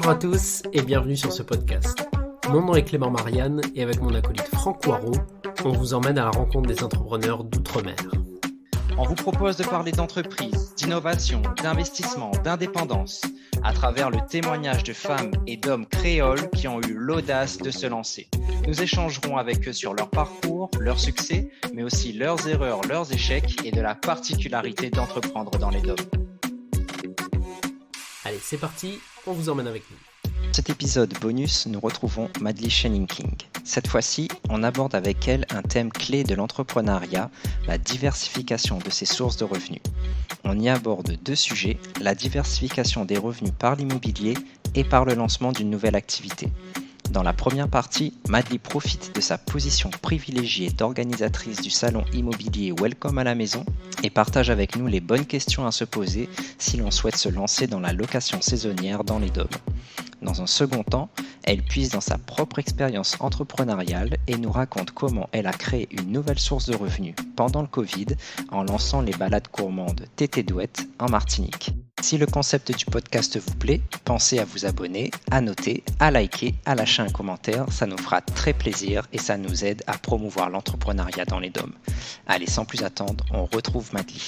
Bonjour à tous et bienvenue sur ce podcast. Mon nom est Clément Marianne et avec mon acolyte Franck Poirot, on vous emmène à la rencontre des entrepreneurs d'outre-mer. On vous propose de parler d'entreprise, d'innovation, d'investissement, d'indépendance, à travers le témoignage de femmes et d'hommes créoles qui ont eu l'audace de se lancer. Nous échangerons avec eux sur leur parcours, leurs succès, mais aussi leurs erreurs, leurs échecs et de la particularité d'entreprendre dans les DOM. Allez, c'est parti, on vous emmène avec nous. Dans cet épisode bonus, nous retrouvons Madeleine Schenning-King. Cette fois-ci, on aborde avec elle un thème clé de l'entrepreneuriat, la diversification de ses sources de revenus. On y aborde deux sujets, la diversification des revenus par l'immobilier et par le lancement d'une nouvelle activité. Dans la première partie, Madeleine profite de sa position privilégiée d'organisatrice du salon immobilier Welcome à la maison et partage avec nous les bonnes questions à se poser si l'on souhaite se lancer dans la location saisonnière dans les DOM. Dans un second temps, elle puise dans sa propre expérience entrepreneuriale et nous raconte comment elle a créé une nouvelle source de revenus pendant le Covid en lançant les balades gourmandes Tété Douette en Martinique. Si le concept du podcast vous plaît, pensez à vous abonner, à noter, à liker, à lâcher un commentaire, ça nous fera très plaisir et ça nous aide à promouvoir l'entrepreneuriat dans les DOM. Allez, sans plus attendre, on retrouve Madeleine.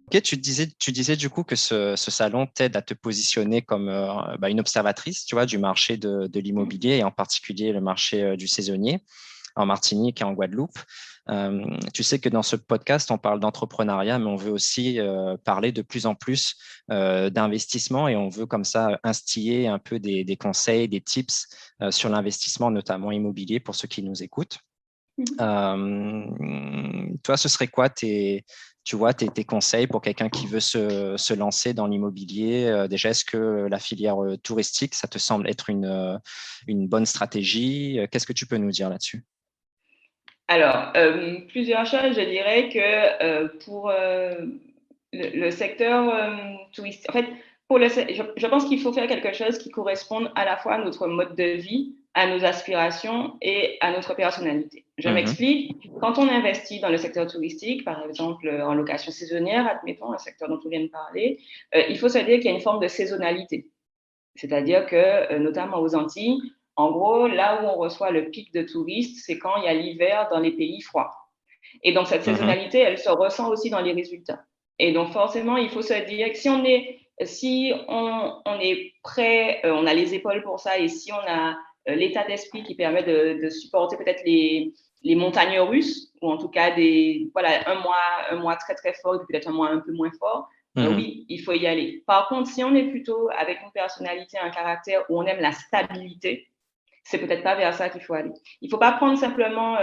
Ok, tu disais du coup que ce salon t'aide à te positionner comme une observatrice, tu vois, du marché de l'immobilier et en particulier le marché du saisonnier en Martinique et en Guadeloupe. Tu sais que dans ce podcast, on parle d'entrepreneuriat, mais on veut aussi parler de plus en plus d'investissement et on veut comme ça instiller un peu des conseils, des tips sur l'investissement, notamment immobilier pour ceux qui nous écoutent. Toi, ce serait quoi tes conseils pour quelqu'un qui veut se lancer dans l'immobilier? Déjà, est-ce que la filière touristique, ça te semble être une bonne stratégie? Qu'est-ce que tu peux nous dire là-dessus? Alors, plusieurs choses. Je dirais que pour le secteur touristique, en fait, je pense qu'il faut faire quelque chose qui corresponde à la fois à notre mode de vie, à nos aspirations et à notre personnalité. Je m'explique. Quand on investit dans le secteur touristique, par exemple en location saisonnière, admettons, un secteur dont on vient de parler, il faut se dire qu'il y a une forme de saisonnalité. C'est-à-dire que, notamment aux Antilles, en gros, là où on reçoit le pic de touristes, c'est quand il y a l'hiver dans les pays froids. Et donc, cette saisonnalité, elle se ressent aussi dans les résultats. Et donc, forcément, il faut se dire que si on est prêt, on a les épaules pour ça, et si on a l'état d'esprit qui permet de supporter peut-être les montagnes russes, ou en tout cas un mois très, très fort, et puis peut-être un mois un peu moins fort, oui, il faut y aller. Par contre, si on est plutôt avec une personnalité, un caractère où on aime la stabilité, c'est peut-être pas vers ça qu'il faut aller. Il faut pas prendre simplement,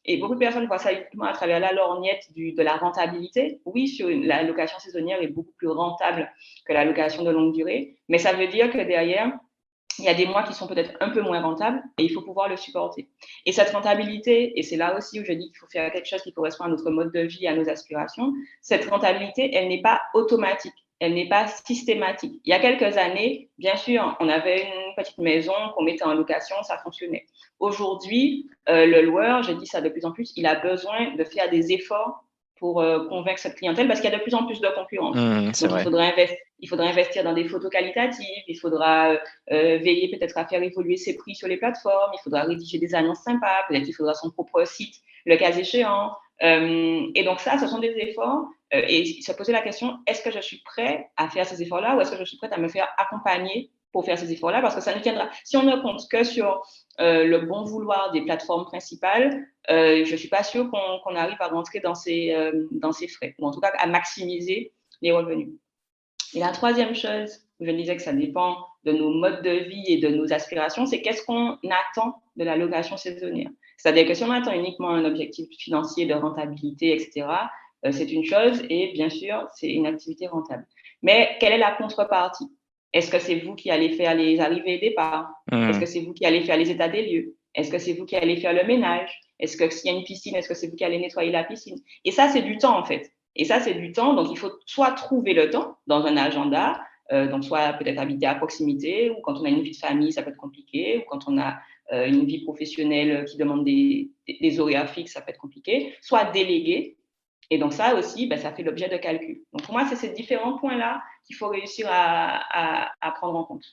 et beaucoup de personnes voient ça uniquement à travers la lorgnette de la rentabilité. Oui, la location saisonnière est beaucoup plus rentable que la location de longue durée, mais ça veut dire que derrière, il y a des mois qui sont peut-être un peu moins rentables et il faut pouvoir le supporter. Et cette rentabilité, et c'est là aussi où je dis qu'il faut faire quelque chose qui correspond à notre mode de vie, à nos aspirations, cette rentabilité, elle n'est pas automatique, elle n'est pas systématique. Il y a quelques années, bien sûr, on avait une petite maison qu'on mettait en location, ça fonctionnait. Aujourd'hui, le loueur, je dis ça de plus en plus, il a besoin de faire des efforts pour convaincre cette clientèle parce qu'il y a de plus en plus de concurrence. Donc, il faudra investir dans des photos qualitatives, il faudra veiller peut-être à faire évoluer ses prix sur les plateformes, il faudra rédiger des annonces sympas, peut-être qu'il faudra son propre site, le cas échéant. Et donc ça, ce sont des efforts et se poser la question, est-ce que je suis prêt à faire ces efforts-là ou est-ce que je suis prête à me faire accompagner pour faire ces efforts-là? Parce que ça ne tiendra. Si on ne compte que sur le bon vouloir des plateformes principales, je ne suis pas sûre qu'on arrive à rentrer dans ces frais, ou en tout cas à maximiser les revenus. Et la troisième chose, je disais que ça dépend de nos modes de vie et de nos aspirations, c'est qu'est-ce qu'on attend de la location saisonnière. C'est-à-dire que si on attend uniquement un objectif financier de rentabilité, etc., c'est une chose et bien sûr, c'est une activité rentable. Mais quelle est la contrepartie? Est-ce que c'est vous qui allez faire les arrivées et départs? Est-ce que c'est vous qui allez faire les états des lieux? Est-ce que c'est vous qui allez faire le ménage? Est-ce que s'il y a une piscine, est-ce que c'est vous qui allez nettoyer la piscine? Et ça, c'est du temps en fait. Et ça, c'est du temps. Donc, il faut soit trouver le temps dans un agenda, donc soit peut-être habiter à proximité, ou quand on a une vie de famille, ça peut être compliqué, ou quand on a une vie professionnelle qui demande des horaires fixes, ça peut être compliqué, soit déléguer. Et donc, ça aussi, ça fait l'objet de calcul. Donc, pour moi, c'est ces différents points-là qu'il faut réussir à prendre en compte.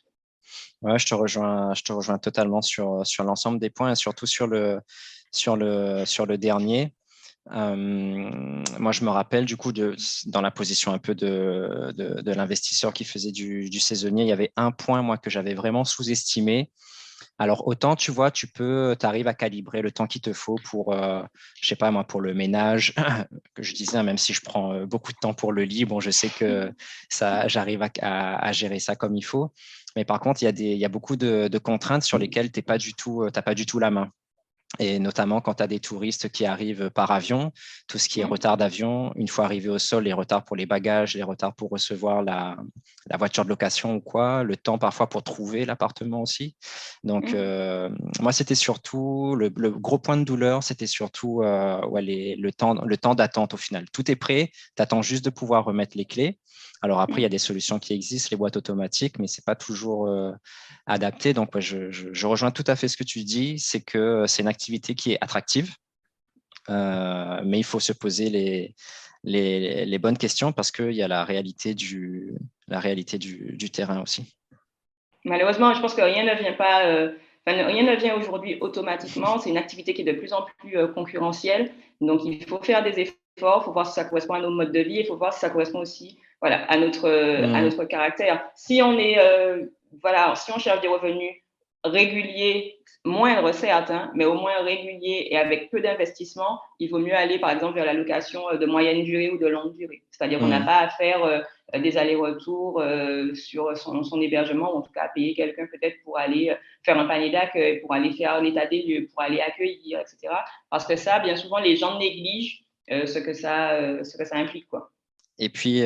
Ouais, je te rejoins totalement sur l'ensemble des points et surtout sur le dernier. Moi, je me rappelle du coup dans la position un peu de l'investisseur qui faisait du saisonnier, il y avait un point moi que j'avais vraiment sous-estimé. Alors autant tu vois, tu arrives à calibrer le temps qu'il te faut pour, je sais pas moi, pour le ménage que je disais, même si je prends beaucoup de temps pour le lit, bon, je sais que ça, j'arrive à gérer ça comme il faut. Mais par contre, il y a beaucoup de contraintes sur lesquelles t'as pas du tout la main. Et notamment quand tu as des touristes qui arrivent par avion, tout ce qui est retard d'avion, une fois arrivé au sol, les retards pour les bagages, les retards pour recevoir la voiture de location ou quoi, le temps parfois pour trouver l'appartement aussi. Donc, moi, c'était surtout le gros point de douleur, c'était surtout le temps d'attente au final. Tout est prêt, tu attends juste de pouvoir remettre les clés. Alors après, il y a des solutions qui existent, les boîtes automatiques, mais ce n'est pas toujours adapté. Donc, ouais, je rejoins tout à fait ce que tu dis, c'est que c'est une activité qui est attractive, mais il faut se poser les bonnes questions parce qu'il y a la réalité du terrain aussi. Malheureusement, je pense que rien ne vient rien ne vient aujourd'hui automatiquement. C'est une activité qui est de plus en plus concurrentielle. Donc, il faut faire des efforts, il faut voir si ça correspond à nos modes de vie, il faut voir si ça correspond aussi à notre caractère. Si on est, si on cherche des revenus réguliers, moindres certes, mais au moins réguliers et avec peu d'investissement, il vaut mieux aller par exemple vers la location de moyenne durée ou de longue durée. C'est-à-dire qu'on n'a pas à faire des allers-retours sur son hébergement, ou en tout cas à payer quelqu'un peut-être pour aller faire un panier d'accueil, pour aller faire l'état des lieux, pour aller accueillir, etc. Parce que ça, bien souvent, les gens négligent ce que ça implique, quoi. Et puis,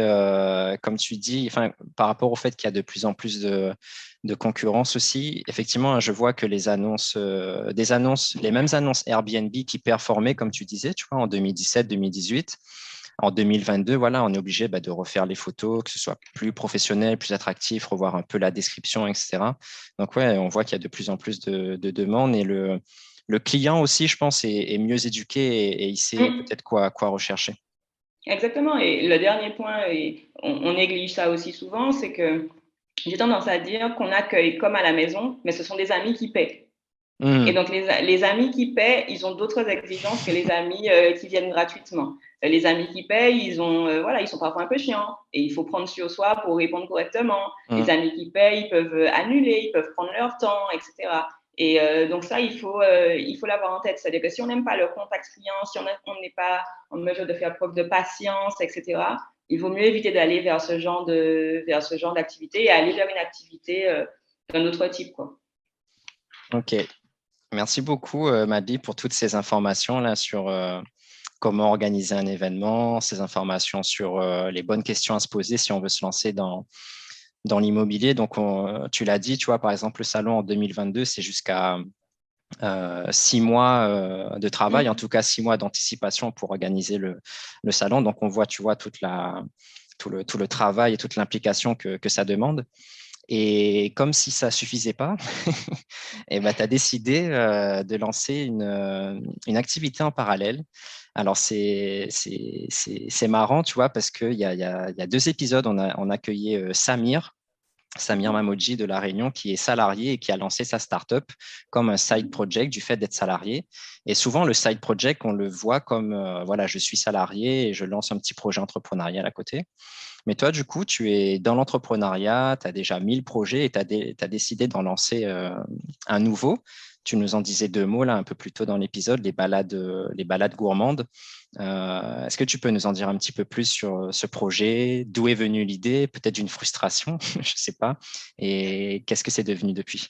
comme tu dis, par rapport au fait qu'il y a de plus en plus de concurrence aussi, effectivement, je vois que les annonces, les mêmes annonces Airbnb qui performaient, comme tu disais, tu vois, en 2017, 2018, en 2022, voilà, on est obligé de refaire les photos, que ce soit plus professionnel, plus attractif, revoir un peu la description, etc. Donc, ouais, on voit qu'il y a de plus en plus de demandes et le client aussi, je pense, est mieux éduqué et il sait peut-être quoi rechercher. Exactement. Et le dernier point, et on néglige ça aussi souvent, c'est que j'ai tendance à dire qu'on accueille comme à la maison, mais ce sont des amis qui paient. Et donc, les amis qui paient, ils ont d'autres exigences que les amis qui viennent gratuitement. Les amis qui payent, ils sont parfois un peu chiants et il faut prendre sur soi pour répondre correctement. Les amis qui payent, ils peuvent annuler, ils peuvent prendre leur temps, etc. Et donc ça, il faut l'avoir en tête. C'est-à-dire que si on n'aime pas le contact client, si on n'est pas en mesure de faire preuve de patience, etc., il vaut mieux éviter d'aller vers ce genre d'activité et aller vers une activité d'un autre type, quoi. Ok. Merci beaucoup, Madly, pour toutes ces informations là sur comment organiser un événement, ces informations sur les bonnes questions à se poser si on veut se lancer dans l'immobilier. Donc, tu l'as dit, tu vois, par exemple, le salon en 2022, c'est jusqu'à 6 mois de travail, en tout cas 6 mois d'anticipation pour organiser le salon. Donc, on voit, tu vois, tout le travail et toute l'implication que ça demande. Et comme si ça ne suffisait pas, tu as décidé de lancer une activité en parallèle. Alors, c'est marrant, tu vois, parce qu'il y a 2 épisodes, on a accueilli Samir Mamoudji de La Réunion, qui est salarié et qui a lancé sa startup comme un side project du fait d'être salarié. Et souvent, le side project, on le voit comme, voilà, je suis salarié et je lance un petit projet entrepreneurial à côté. Mais toi, du coup, tu es dans l'entrepreneuriat, tu as déjà 1000 projets et tu as décidé d'en lancer un nouveau. Tu nous en disais 2 mots là un peu plus tôt dans l'épisode, les balades gourmandes. Est-ce que tu peux nous en dire un petit peu plus sur ce projet? D'où est venue l'idée? Peut-être une frustration, je ne sais pas. Et qu'est-ce que c'est devenu depuis?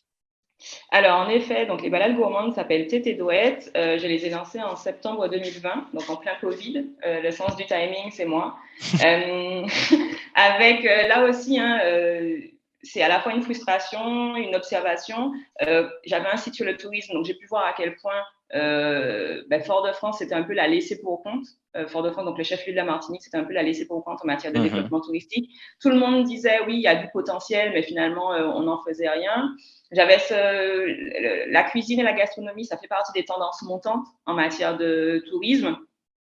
Alors, en effet, donc les balades gourmandes s'appellent Tété Douette. Je les ai lancées en septembre 2020, donc en plein Covid. Le sens du timing, c'est moi. Avec là aussi, c'est à la fois une frustration, une observation. J'avais un site sur le tourisme, donc j'ai pu voir à quel point Fort-de-France, c'était un peu la laissée pour compte. Fort-de-France, donc le chef-lieu de la Martinique, c'était un peu la laissée pour compte en matière de développement touristique. Tout le monde disait, oui, il y a du potentiel, mais finalement, on n'en faisait rien. J'avais la cuisine et la gastronomie, ça fait partie des tendances montantes en matière de tourisme.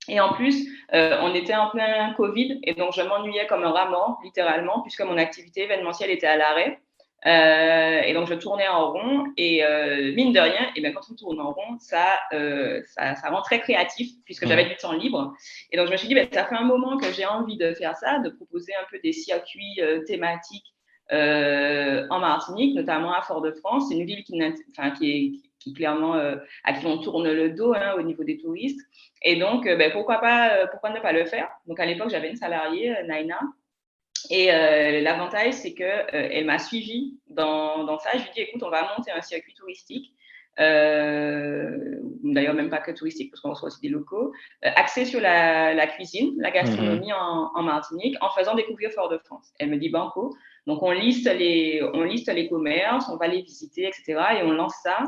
Et en plus, on était en plein Covid et donc je m'ennuyais comme un rat mort, littéralement, puisque mon activité événementielle était à l'arrêt. Et donc je tournais en rond et mine de rien, et bien quand on tourne en rond, ça rend très créatif puisque j'avais du temps libre. Et donc je me suis dit, ça fait un moment que j'ai envie de faire ça, de proposer un peu des circuits thématiques en Martinique, notamment à Fort-de-France. C'est une ville qui clairement à qui on tourne le dos au niveau des touristes. Et donc, pourquoi ne pas le faire? Donc, à l'époque, j'avais une salariée, Naina, et l'avantage, c'est qu'elle m'a suivie dans ça. Je lui ai dit, écoute, on va monter un circuit touristique, d'ailleurs même pas que touristique, parce qu'on reçoit aussi des locaux, axé sur la cuisine, la gastronomie en Martinique, en faisant découvrir Fort-de-France. Elle me dit, banco. Donc, on liste les commerces, on va les visiter, etc. Et on lance ça.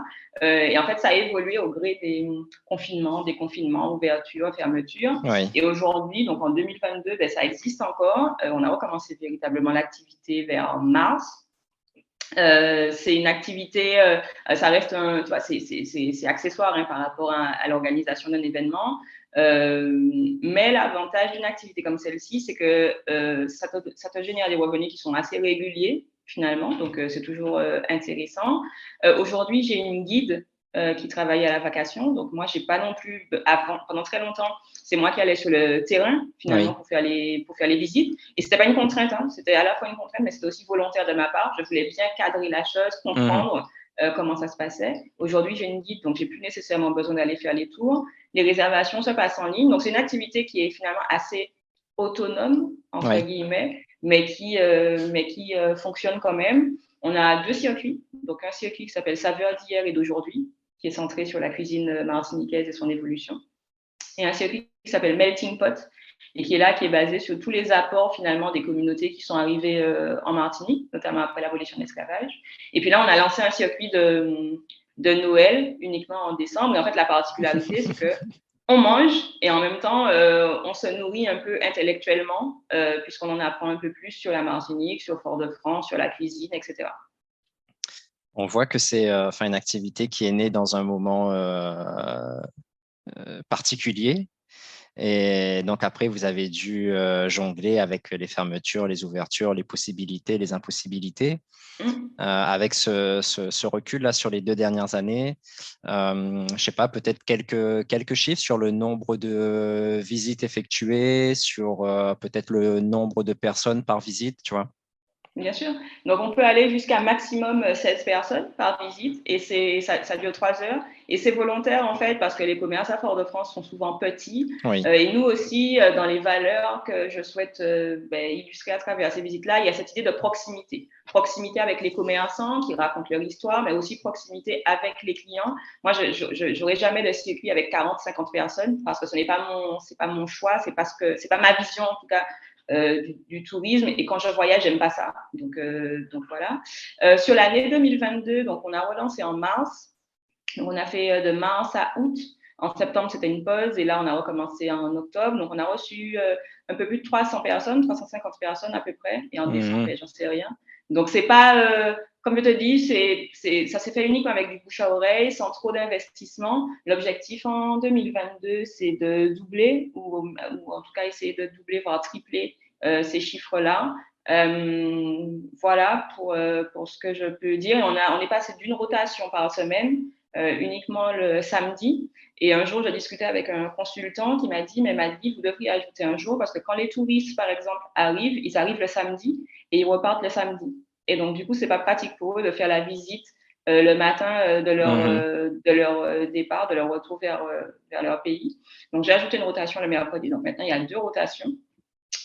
Et en fait, ça a évolué au gré des confinements, déconfinements, ouvertures, fermetures. Oui. Et aujourd'hui, donc en 2022, ça existe encore. On a recommencé véritablement l'activité vers mars. C'est une activité, ça reste c'est accessoire par rapport à l'organisation d'un événement. Mais l'avantage d'une activité comme celle-ci, c'est que ça te génère des revenus qui sont assez réguliers, finalement. Donc, c'est toujours intéressant. Aujourd'hui, j'ai une guide qui travaille à la vacation. Donc, moi, j'ai pas non plus, pendant très longtemps, c'est moi qui allais sur le terrain, finalement, pour faire les visites. Et c'était pas une contrainte, c'était à la fois une contrainte, mais c'était aussi volontaire de ma part. Je voulais bien cadrer la chose, comprendre comment ça se passait. Aujourd'hui, j'ai une guide, donc j'ai plus nécessairement besoin d'aller faire les tours. Les réservations se passent en ligne. Donc, c'est une activité qui est finalement assez autonome, entre guillemets, mais qui fonctionne quand même. On a 2 circuits. Donc, un circuit qui s'appelle Saveurs d'hier et d'aujourd'hui, qui est centré sur la cuisine martiniquaise et son évolution. Et un circuit qui s'appelle Melting Pot, et qui est basé sur tous les apports finalement des communautés qui sont arrivées en Martinique, notamment après l'abolition de l'esclavage. Et puis là, on a lancé un circuit de Noël uniquement en décembre. Et en fait, la particularité, c'est que on mange et en même temps, on se nourrit un peu intellectuellement, puisqu'on en apprend un peu plus sur la Martinique, sur Fort-de-France, sur la cuisine, etc. On voit que c'est une activité qui est née dans un moment particulier. Et donc après, vous avez dû jongler avec les fermetures, les ouvertures, les possibilités, les impossibilités. Avec ce recul là sur les 2 dernières années, je sais pas, peut-être quelques chiffres sur le nombre de visites effectuées, sur peut-être le nombre de personnes par visite, tu vois. Bien sûr. Donc, on peut aller jusqu'à maximum 16 personnes par visite et ça dure 3 heures. Et c'est volontaire, en fait, parce que les commerces à Fort-de-France sont souvent petits. Et nous aussi, dans les valeurs que je souhaite illustrer à travers ces visites-là, il y a cette idée de proximité. Proximité avec les commerçants qui racontent leur histoire, mais aussi proximité avec les clients. Moi, je n'aurai jamais de circuit avec 40, 50 personnes parce que ce n'est pas mon choix, c'est pas ma vision, en tout cas, du tourisme, et quand je voyage, j'aime pas ça. Donc voilà. Sur l'année 2022, donc on a relancé en mars. Donc on a fait de mars à août. En septembre, c'était une pause, et là, on a recommencé en octobre. Donc on a reçu un peu plus de 300 personnes, 350 personnes à peu près, et en décembre, j'en sais rien. Donc c'est pas, comme je te dis, ça s'est fait uniquement avec du bouche à oreille, sans trop d'investissement. L'objectif en 2022, c'est de doubler, ou en tout cas essayer de doubler, voire tripler ces chiffres-là. Voilà pour ce que je peux dire. On est passé d'une rotation par semaine, uniquement le samedi. Et un jour, je discutais avec un consultant qui m'a dit, mais Maddy, vous devriez ajouter un jour, parce que quand les touristes, par exemple, arrivent, ils arrivent le samedi et ils repartent le samedi. Et donc, du coup, c'est pas pratique pour eux de faire la visite le matin de leur départ, de leur retour vers leur pays. Donc, j'ai ajouté une rotation le mercredi. Donc, maintenant, il y a 2 rotations.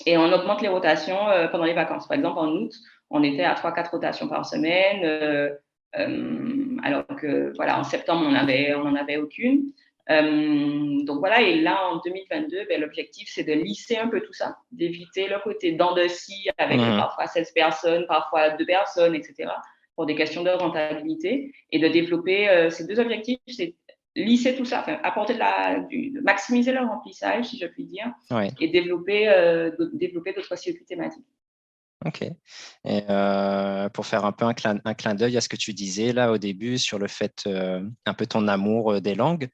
Et on augmente les rotations pendant les vacances. Par exemple, en août, on était à 3-4 rotations par semaine, alors que, voilà, en septembre, on n'en avait aucune. Donc voilà, et là, en 2022, l'objectif, c'est de lisser un peu tout ça, d'éviter le côté dents de scie avec parfois 16 personnes, parfois 2 personnes, etc., pour des questions de rentabilité, et de développer ces 2 objectifs, c'est lisser tout ça, apporter de maximiser le remplissage, si je puis dire, et développer d'autres circuits thématiques. Ok. Et pour faire un peu un clin d'œil à ce que tu disais là au début sur le fait, un peu ton amour des langues,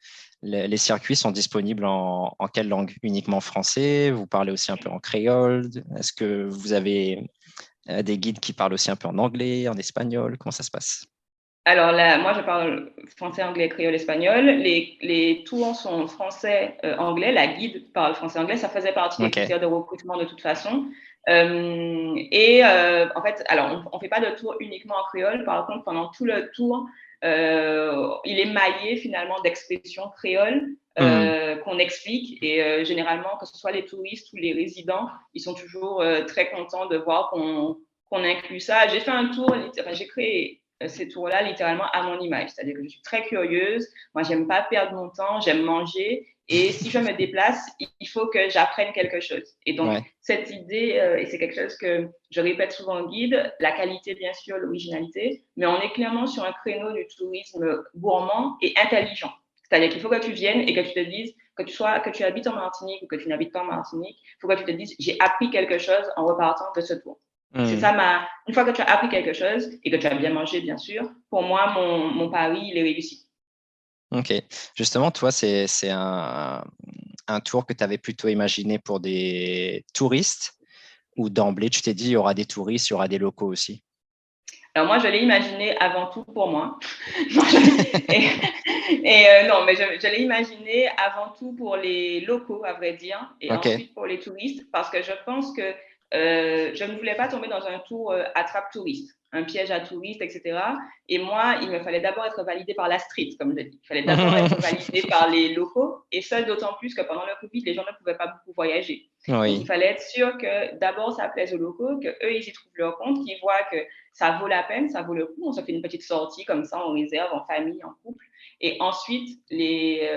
les circuits sont disponibles en quelle langue? Uniquement français? Vous parlez aussi un peu en créole? Est-ce que vous avez des guides qui parlent aussi un peu en anglais, en espagnol? Comment ça se passe? Alors là, moi, je parle français, anglais, créole, espagnol. Les tours sont français, anglais. La guide parle français, anglais. Ça faisait partie des Ok. critères de recrutement de toute façon. En fait, alors, on ne fait pas de tour uniquement en créole. Par contre, pendant tout le tour, il est maillé finalement d'expressions créoles qu'on explique. Et généralement, que ce soit les touristes ou les résidents, ils sont toujours très contents de voir qu'on inclut ça. J'ai fait un tour, j'ai créé ces tours-là littéralement à mon image. C'est-à-dire que je suis très curieuse. Moi, j'aime pas perdre mon temps, j'aime manger. Et si je me déplace, il faut que j'apprenne quelque chose. Et donc, Ouais. cette idée, et c'est quelque chose que je répète souvent au guide, la qualité, bien sûr, l'originalité, mais on est clairement sur un créneau du tourisme gourmand et intelligent. C'est-à-dire qu'il faut que tu viennes et que tu te dises, que tu habites en Martinique ou que tu n'habites pas en Martinique, il faut que tu te dises, j'ai appris quelque chose en repartant de ce tour. C'est ça une fois que tu as appris quelque chose et que tu as bien mangé, bien sûr, pour moi, mon pari, il est réussi. Ok. Justement, toi, c'est un tour que tu avais plutôt imaginé pour des touristes ou d'emblée, tu t'es dit, il y aura des touristes, il y aura des locaux aussi? Alors moi, je l'ai imaginé avant tout pour moi. Non, mais je l'ai imaginé avant tout pour les locaux, à vrai dire, et Ok. ensuite pour les touristes, parce que je pense que je ne voulais pas tomber dans un tour attrape-touriste, un piège à touristes, etc. Et moi, il me fallait d'abord être validé par la street, comme je dis. Il fallait d'abord être validé par les locaux, et ça d'autant plus que pendant le Covid, les gens ne pouvaient pas beaucoup voyager. Donc, il Oui. fallait être sûr que d'abord, ça plaise aux locaux, qu'eux, ils y trouvent leur compte, qu'ils voient que ça vaut la peine, ça vaut le coup. On se fait une petite sortie comme ça, on réserve en famille, en couple. Et ensuite les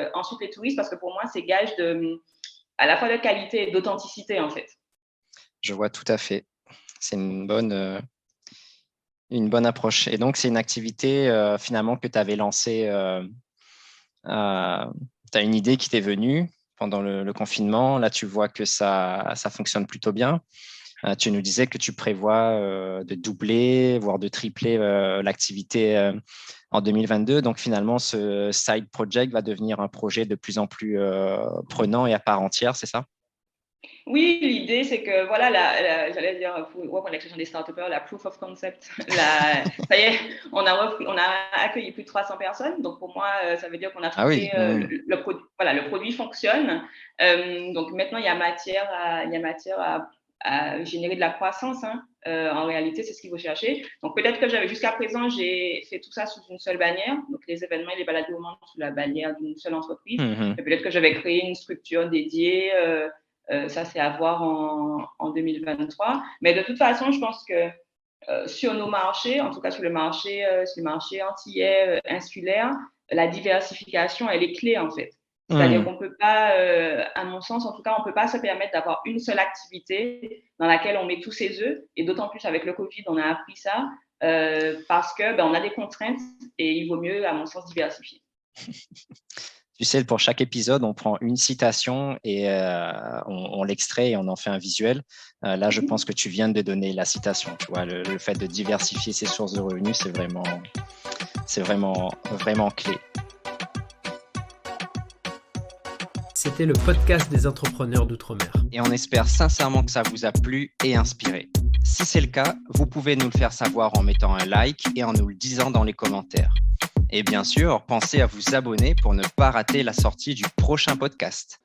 touristes, parce que pour moi, c'est gage à la fois de qualité et d'authenticité, en fait. Je vois tout à fait. C'est une bonne approche. Et donc, c'est une activité finalement que tu avais lancée. Tu as une idée qui t'est venue pendant le confinement. Là, tu vois que ça fonctionne plutôt bien. Tu nous disais que tu prévois de doubler, voire de tripler l'activité en 2022. Donc, finalement, ce side project va devenir un projet de plus en plus prenant et à part entière, c'est ça? Oui, l'idée, c'est que, voilà, j'allais dire, pour reprendre l'expression des start-upers, la proof of concept. Ça y est, on a accueilli plus de 300 personnes. Donc, pour moi, ça veut dire qu'on a Ah oui. trouvé le produit. Voilà, le produit fonctionne. Donc, maintenant, il y a matière à générer de la croissance. En réalité, c'est ce qu'il faut chercher. Donc, peut-être que jusqu'à présent, j'ai fait tout ça sous une seule bannière. Donc, les événements et les balades au monde sous la bannière d'une seule entreprise. Mhm. Mais peut-être que je vais créer une structure dédiée. Ça, c'est à voir en 2023. Mais de toute façon, je pense que sur nos marchés, en tout cas sur le marché antillais, insulaire, la diversification, elle est clé en fait. C'est-à-dire qu'on ne peut pas, à mon sens, en tout cas, on ne peut pas se permettre d'avoir une seule activité dans laquelle on met tous ses œufs. Et d'autant plus avec le Covid, on a appris ça parce que on a des contraintes et il vaut mieux, à mon sens, diversifier. Tu sais, pour chaque épisode, on prend une citation et on l'extrait et on en fait un visuel. Là, je pense que tu viens de donner la citation. Tu vois, le fait de diversifier ses sources de revenus, c'est vraiment clé. C'était le podcast des entrepreneurs d'outre-mer. Et on espère sincèrement que ça vous a plu et inspiré. Si c'est le cas, vous pouvez nous le faire savoir en mettant un like et en nous le disant dans les commentaires. Et bien sûr, pensez à vous abonner pour ne pas rater la sortie du prochain podcast.